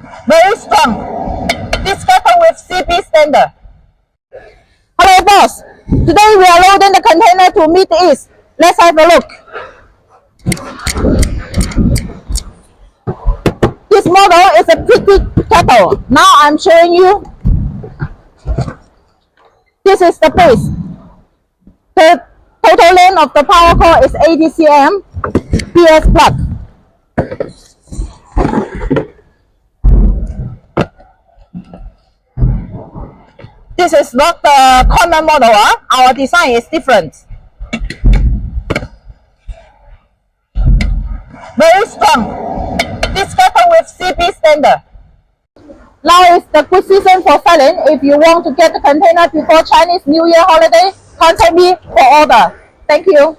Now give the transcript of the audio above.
Very strong. This kettle with CB standard. Hello boss. Today we are loading the container to Middle East. Let's have a look. This model is a pretty kettle. Now I'm showing you. This is the base. The total length of the power cord is 80 cm. PS plug. This is not the common model. Our design is different. Very strong. This kettle with CB standard. Now is the good season for selling. If you want to get the container before Chinese New Year holiday, contact me for order. Thank you.